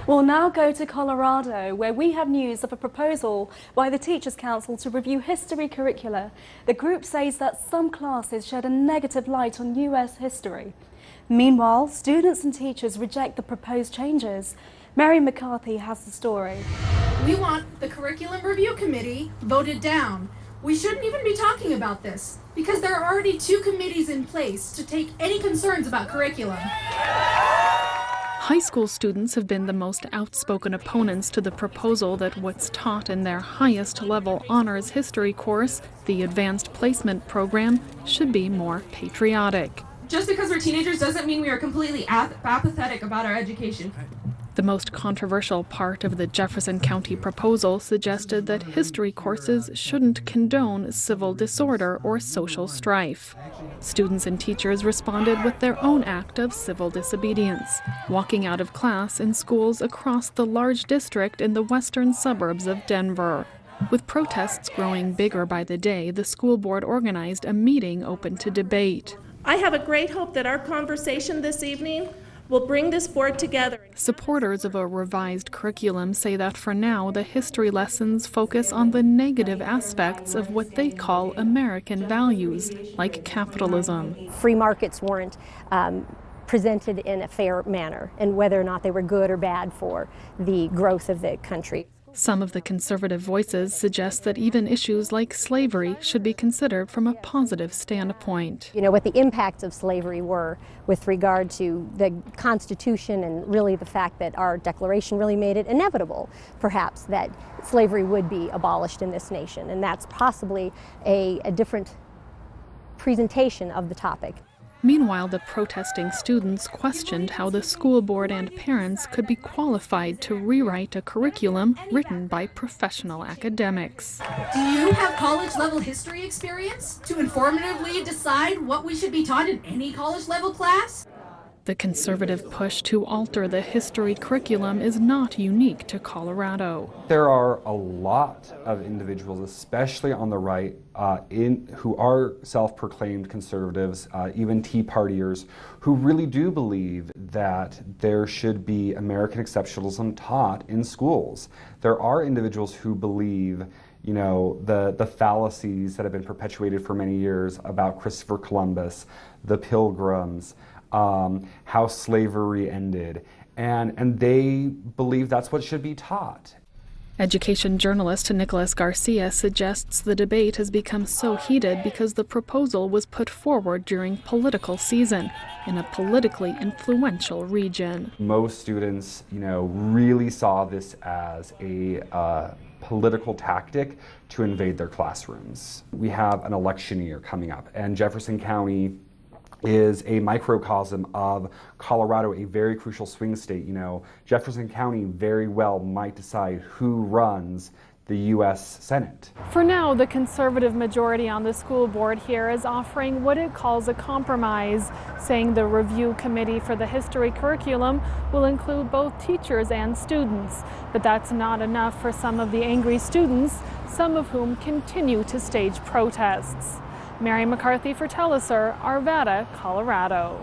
We'll now go to Colorado, where we have news of a proposal by the Teachers' Council to review history curricula. The group says that some classes shed a negative light on U.S. history. Meanwhile, students and teachers reject the proposed changes. Mary McCarthy has the story. We want the Curriculum Review Committee voted down. We shouldn't even be talking about this because there are already 2 committees in place to take any concerns about curriculum. High school students have been the most outspoken opponents to the proposal that what's taught in their highest level honors history course, the Advanced Placement Program, should be more patriotic. Just because we're teenagers doesn't mean we are completely apathetic about our education. The most controversial part of the Jefferson County proposal suggested that history courses shouldn't condone civil disorder or social strife. Students and teachers responded with their own act of civil disobedience, walking out of class in schools across the large district in the western suburbs of Denver. With protests growing bigger by the day, the school board organized a meeting open to debate. I have a great hope that our conversation this evening will bring this board together. Supporters of a revised curriculum say that for now, the history lessons focus on the negative aspects of what they call American values, like capitalism. Free markets weren't presented in a fair manner, and whether or not they were good or bad for the growth of the country. Some of the conservative voices suggest that even issues like slavery should be considered from a positive standpoint. You know, what the impacts of slavery were with regard to the Constitution, and really the fact that our Declaration really made it inevitable, perhaps, that slavery would be abolished in this nation. And that's possibly a different presentation of the topic. Meanwhile, the protesting students questioned how the school board and parents could be qualified to rewrite a curriculum written by professional academics. Do you have college-level history experience to informatively decide what we should be taught in any college-level class? The conservative push to alter the history curriculum is not unique to Colorado. There are a lot of individuals, especially on the right, who are self-proclaimed conservatives, even Tea Partiers, who really do believe that there should be American exceptionalism taught in schools. There are individuals who believe, you know, the fallacies that have been perpetuated for many years about Christopher Columbus, the Pilgrims, how slavery ended, and they believe that's what should be taught. Education journalist Nicholas Garcia suggests the debate has become so heated because the proposal was put forward during political season in a politically influential region. Most students, you know, really saw this as a political tactic to invade their classrooms. We have an election year coming up, and Jefferson County is a microcosm of Colorado, a very crucial swing state. You know, Jefferson County very well might decide who runs the U.S. Senate. For now, the conservative majority on the school board here is offering what it calls a compromise, saying the review committee for the history curriculum will include both teachers and students. But that's not enough for some of the angry students, some of whom continue to stage protests. Mary McCarthy for Telesur, Arvada, Colorado.